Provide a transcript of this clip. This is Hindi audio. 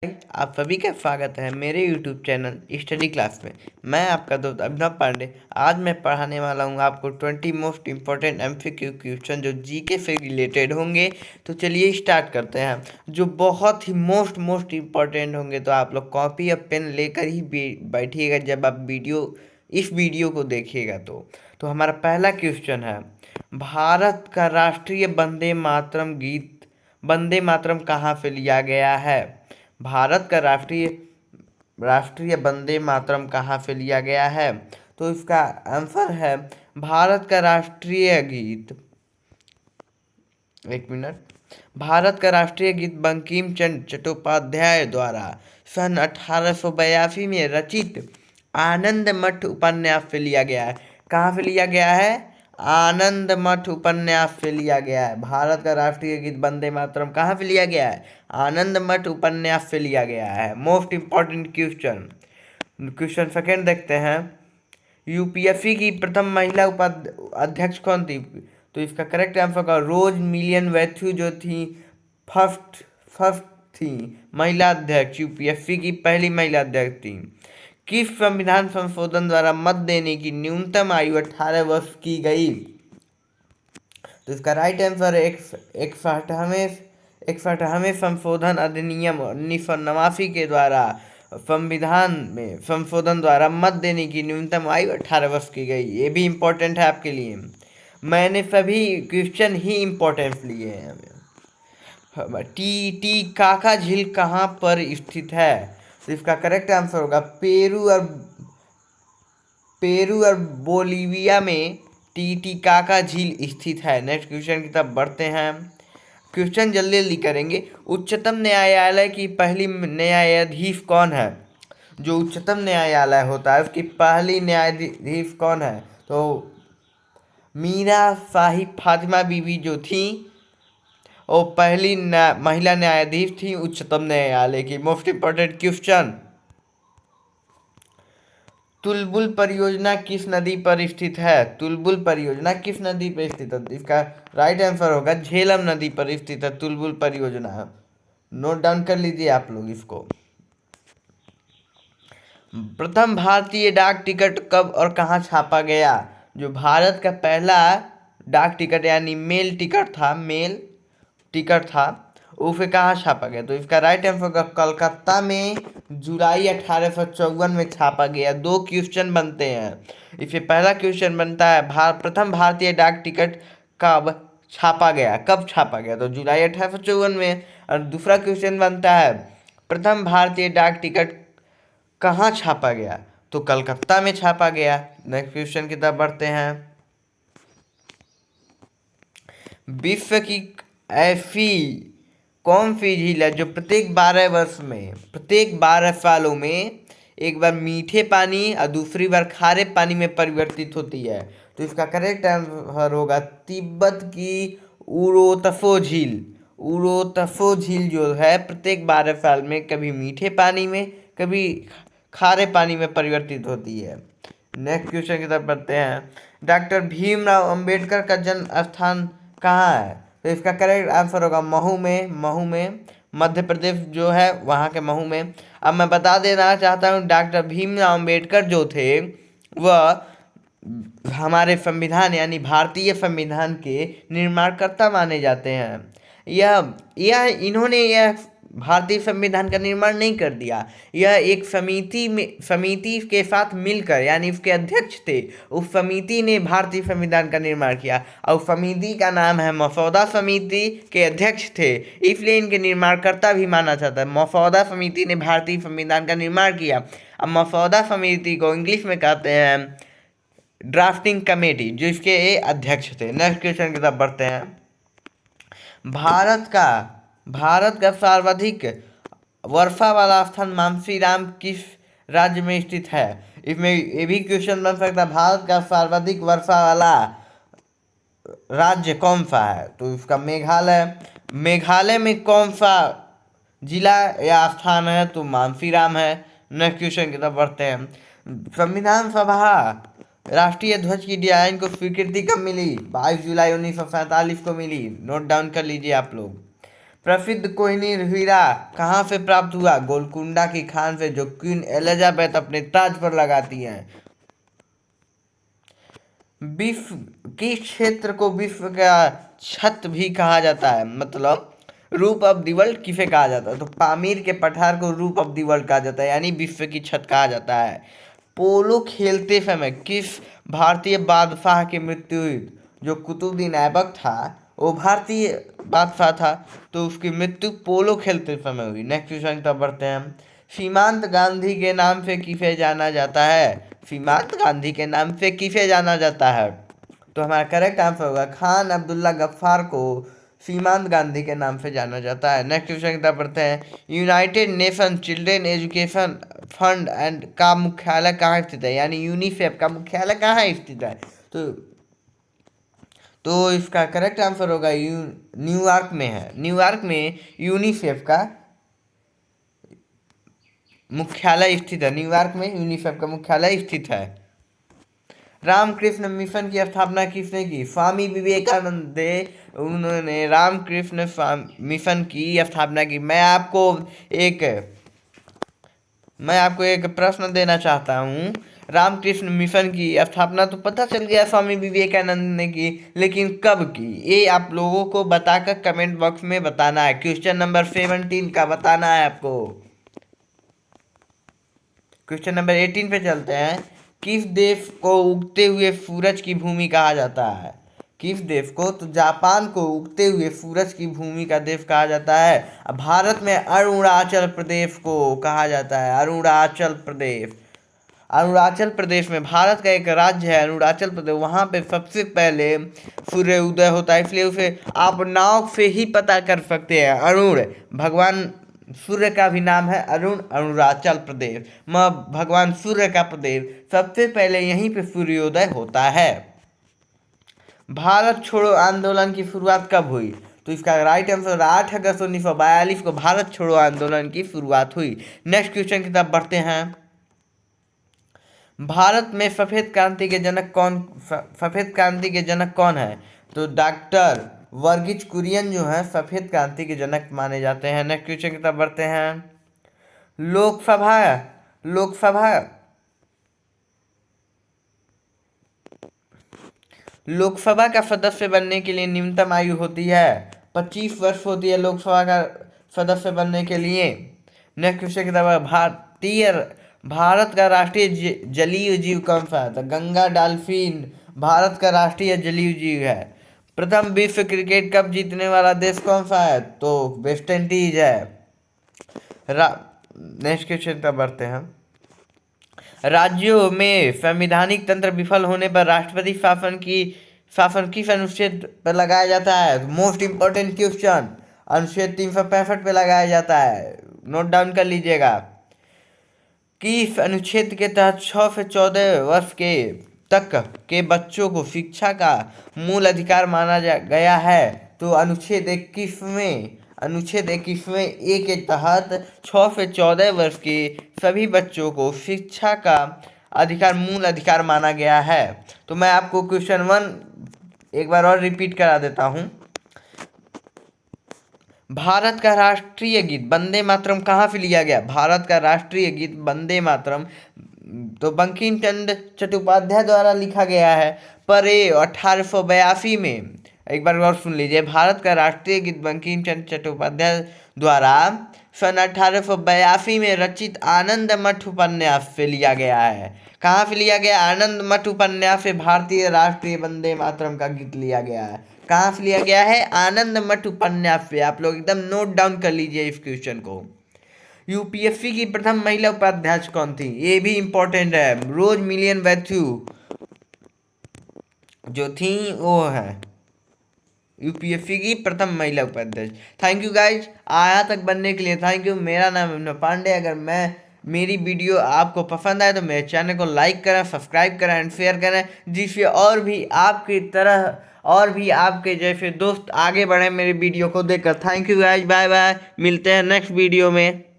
आप सभी का स्वागत है मेरे YouTube चैनल स्टडी क्लास में। मैं आपका दोस्त अभिनव पांडे। आज मैं पढ़ाने वाला हूँ आपको 20 मोस्ट इम्पोर्टेंट MCQ क्वेश्चन जो जीके से रिलेटेड होंगे। तो चलिए स्टार्ट करते हैं। जो बहुत ही मोस्ट इम्पोर्टेंट होंगे, तो आप लोग कॉपी और पेन लेकर ही बैठिएगा जब आप इस वीडियो को देखिएगा। तो हमारा पहला क्वेश्चन है, भारत का राष्ट्रीय वंदे मातरम कहाँ से लिया गया है? भारत का राष्ट्रीय वंदे मातरम कहाँ से लिया गया है? तो इसका आंसर है भारत का राष्ट्रीय गीत, एक मिनट, भारत का राष्ट्रीय गीत बंकिम चंद्र चट्टोपाध्याय द्वारा सन 1882 में रचित आनंद मठ उपन्यास से लिया गया है। कहाँ से लिया गया है? आनंद मठ उपन्यास से लिया गया है। भारत का राष्ट्रीय गीत वंदे मातरम कहाँ से लिया गया है? आनंद मठ उपन्यास से लिया गया है। मोस्ट इंपॉर्टेंट क्वेश्चन सेकेंड देखते हैं। यूपीएससी की प्रथम महिला उपाध्यक्ष कौन थी? तो इसका करेक्ट आंसर होगा रोज मिलियन वैथ्यू, जो थी फर्स्ट थी महिला अध्यक्ष, यूपीएससी की पहली महिला अध्यक्ष थी। किस संविधान संशोधन द्वारा मत देने की न्यूनतम आयु 18 वर्ष की गई? तो इसका राइट आंसर है 61वें संशोधन अधिनियम 1989 के द्वारा संविधान में संशोधन द्वारा मत देने की न्यूनतम आयु 18 वर्ष की गई। ये भी इम्पोर्टेंट है आपके लिए। मैंने सभी क्वेश्चन ही इम्पोर्टेंट लिए हैं। टी काका झील कहाँ पर स्थित है? तो इसका करेक्ट आंसर होगा पेरू और बोलीविया में टीटीकाका झील स्थित है। नेक्स्ट क्वेश्चन की तरफ बढ़ते हैं। क्वेश्चन जल्दी जल्दी करेंगे। उच्चतम न्यायालय की पहली न्यायाधीश कौन है? जो उच्चतम न्यायालय होता है उसकी पहली न्यायाधीश कौन है? तो मीरा साहिब फातिमा बीवी जो थी वो पहली महिला न्यायाधीश थी उच्चतम न्यायालय की। मोस्ट इंपॉर्टेंट क्वेश्चन, तुलबुल परियोजना किस नदी पर स्थित है? तुलबुल परियोजना किस नदी पर स्थित है? इसका राइट आंसर होगा झेलम नदी पर स्थित है तुलबुल परियोजना। नोट डाउन कर लीजिए आप लोग इसको। प्रथम भारतीय डाक टिकट कब और कहाँ छापा गया? जो भारत का पहला डाक टिकट यानी मेल टिकट था उसे कहाँ छापा गया? तो इसका राइट आंसर होगा कलकत्ता में जुलाई 1854 में छापा गया। दो क्वेश्चन बनते हैं। इससे पहला क्वेश्चन बनता है प्रथम भारतीय डाक टिकट कब छापा गया? तो जुलाई 1854 में। और दूसरा क्वेश्चन बनता है प्रथम भारतीय डाक टिकट कहाँ छापा गया? तो कलकत्ता में छापा गया। नेक्स्ट क्वेश्चन की तरफ बढ़ते हैं। विश्व की ऐसी कौन सी झील है जो प्रत्येक 12 सालों में एक बार मीठे पानी और दूसरी बार खारे पानी में परिवर्तित होती है? तो इसका करेक्ट आंसर होगा तिब्बत की उरोतफो झील जो है प्रत्येक 12 साल में कभी मीठे पानी में कभी खारे पानी में परिवर्तित होती है। नेक्स्ट क्वेश्चन की तरफ बढ़ते हैं। डॉक्टर भीमराव अंबेडकर का जन्म स्थान कहाँ है? तो इसका करेक्ट आंसर होगा महू में मध्य प्रदेश जो है वहाँ के महू में। अब मैं बता देना चाहता हूँ डॉक्टर भीमराव अंबेडकर जो थे वह हमारे संविधान यानी भारतीय संविधान के निर्माणकर्ता माने जाते हैं। इन्होंने भारतीय संविधान का निर्माण नहीं कर दिया। यह एक समिति के साथ मिलकर यानी उसके अध्यक्ष थे, उस समिति ने भारतीय संविधान का निर्माण किया और समिति का नाम है मसौदा समिति के अध्यक्ष थे, इसलिए इनके निर्माणकर्ता भी माना जाता है। मसौदा समिति ने भारतीय संविधान का निर्माण किया। अब मसौदा समिति को इंग्लिश में कहते हैं ड्राफ्टिंग कमेटी, जो इसके अध्यक्ष थे। नेक्स्ट क्वेश्चन की तरफ बढ़ते हैं। भारत का सर्वाधिक वर्षा वाला स्थान मानसीराम किस राज्य में स्थित है? इसमें ये भी क्वेश्चन बन सकता है भारत का सर्वाधिक वर्षा वाला राज्य कौन सा है? तो इसका मेघालय में कौन सा जिला या स्थान है? तो मानसीराम है। नेक्स्ट क्वेश्चन की तरफ बढ़ते हैं। संविधान सभा राष्ट्रीय ध्वज की डिजाइन को स्वीकृति कब मिली? 22 जुलाई 1947 को मिली। नोट डाउन कर लीजिए आप लोग। प्रसिद्ध कोहिनूर हीरा कहाँ से प्राप्त हुआ? गोलकुंडा की खान से, जो क्वीन एलिजाबेथ अपने ताज पर लगाती हैं। विश्व किस क्षेत्र को विश्व का छत भी कहा जाता है? मतलब रूप ऑफ द वर्ल्ड किसे कहा जाता है? तो पामीर के पठार को रूप ऑफ द वर्ल्ड कहा जाता है, यानी विश्व की छत कहा जाता है। पोलो खेलते समय किस भारतीय बादशाह की मृत्यु हुई? जो कुतुबुद्दीन ऐबक था वो भारतीय बादशाह था, तो उसकी मृत्यु पोलो खेलते समय हुई। नेक्स्ट क्वेश्चन की तरफ बढ़ते हैं हम। सीमांत गांधी के नाम से किसे जाना जाता है? सीमांत गांधी के नाम से किसे जाना जाता है? तो हमारा करेक्ट आंसर होगा खान अब्दुल्ला गफ्फार को सीमांत गांधी के नाम से जाना जाता है। नेक्स्ट क्वेश्चन की तरफ बढ़ते हैं। United nation children education fund and का मुख्यालय कहाँ स्थित है? यानी यूनिसेफ का मुख्यालय कहाँ स्थित है? तो इसका करेक्ट आंसर होगा न्यूयॉर्क में है। न्यूयॉर्क में यूनिसेफ का मुख्यालय स्थित है। न्यूयॉर्क में यूनिसेफ का मुख्यालय स्थित है। रामकृष्ण मिशन की स्थापना किसने की? स्वामी विवेकानंद ने, उन्होंने रामकृष्ण मिशन की स्थापना की। मैं आपको एक प्रश्न देना चाहता हूँ। रामकृष्ण मिशन की स्थापना तो पता चल गया स्वामी विवेकानंद ने की, लेकिन कब की? ये आप लोगों को बताकर कमेंट बॉक्स में बताना है। क्वेश्चन नंबर 17 का बताना है आपको। क्वेश्चन नंबर 18 पे चलते हैं। किस देश को उगते हुए सूरज की भूमि कहा जाता है? किस देश को? तो जापान को उगते हुए सूरज की भूमि का देश कहा जाता है। भारत में अरुणाचल प्रदेश को कहा जाता है। अरुणाचल प्रदेश, अरुणाचल प्रदेश में भारत का एक राज्य है अरुणाचल प्रदेश, वहाँ पे सबसे पहले सूर्य उदय होता है, इसलिए उसे आप नाव से ही पता कर सकते हैं। अरुण, भगवान सूर्य का भी नाम है अरुण। अरुणाचल प्रदेश भगवान सूर्य का प्रदेश, सबसे पहले यहीं पे सूर्योदय होता है। भारत छोड़ो आंदोलन की शुरुआत कब हुई? तो इसका राइट आंसर 8 अगस्त 1942 को भारत छोड़ो आंदोलन की शुरुआत हुई। नेक्स्ट क्वेश्चन की तरफ बढ़ते हैं। भारत में सफेद क्रांति के जनक कौन है? तो डॉक्टर वर्गीज कुरियन जो है सफेद क्रांति के जनक माने जाते हैं। नेक्स्ट क्वेश्चन की तरफ बढ़ते हैं। लोकसभा लोकसभा का सदस्य बनने के लिए न्यूनतम आयु होती है 25 वर्ष होती है लोकसभा का सदस्य बनने के लिए। नेक्स्ट क्वेश्चन की तरफ। भारत का राष्ट्रीय जलीय जीव कौन सा है? तो गंगा डॉल्फिन भारत का राष्ट्रीय जलीय जीव है। प्रथम विश्व क्रिकेट कप जीतने वाला देश कौन सा है? तो वेस्ट इंडीज है। नेक्स्ट क्वेश्चन पर बढ़ते हैं। राज्यों में संवैधानिक तंत्र विफल होने पर राष्ट्रपति शासन किस अनुच्छेद पर लगाया जाता है? मोस्ट इंपॉर्टेंट क्वेश्चन, अनुच्छेद 365 पे लगाया जाता है। नोट डाउन कर लीजिएगा। किस अनुच्छेद के तहत 6 से 14 वर्ष के तक के बच्चों को शिक्षा का मूल अधिकार माना गया है? तो अनुच्छेद 21वें ए के तहत 6 से 14 वर्ष के सभी बच्चों को शिक्षा का मूल अधिकार माना गया है। तो मैं आपको क्वेश्चन 1 एक बार और रिपीट करा देता हूँ। भारत का राष्ट्रीय गीत वंदे मातरम कहाँ से लिया गया? भारत का राष्ट्रीय गीत वंदे मातरम तो बंकिम चंद्र चट्टोपाध्याय द्वारा लिखा गया है, पर ये 1882 में, एक बार और सुन लीजिए, भारत का राष्ट्रीय गीत बंकिम चंद्र चट्टोपाध्याय द्वारा सन 1882 में रचित आनंद मठ उपन्यास से लिया गया है। कहाँ से लिया गया? आनंद मठ उपन्यास से भारतीय राष्ट्रीय वंदे मातरम का गीत लिया गया है। कहाँ से लिया गया है? आनंद मठ उपन्यास से। आप लोग एकदम नोट डाउन कर लीजिए इस क्वेश्चन को। यूपीएससी की प्रथम महिला उपाध्यक्ष कौन थी? ये भी इंपॉर्टेंट है। रोज मिलियन मैथ्यू जो थी वो है यूपीएससी की प्रथम महिला उपाध्यक्ष। थैंक यू गाइज, आया तक बनने के लिए थैंक यू। मेरा नाम है विनोद पांडे। अगर मेरी वीडियो आपको पसंद आए तो मेरे चैनल को लाइक करें, सब्सक्राइब करें एंड शेयर करें, जिससे और भी आपके जैसे दोस्त आगे बढ़े मेरी वीडियो को देखकर। Thank you guys, bye bye, मिलते हैं नेक्स्ट वीडियो में।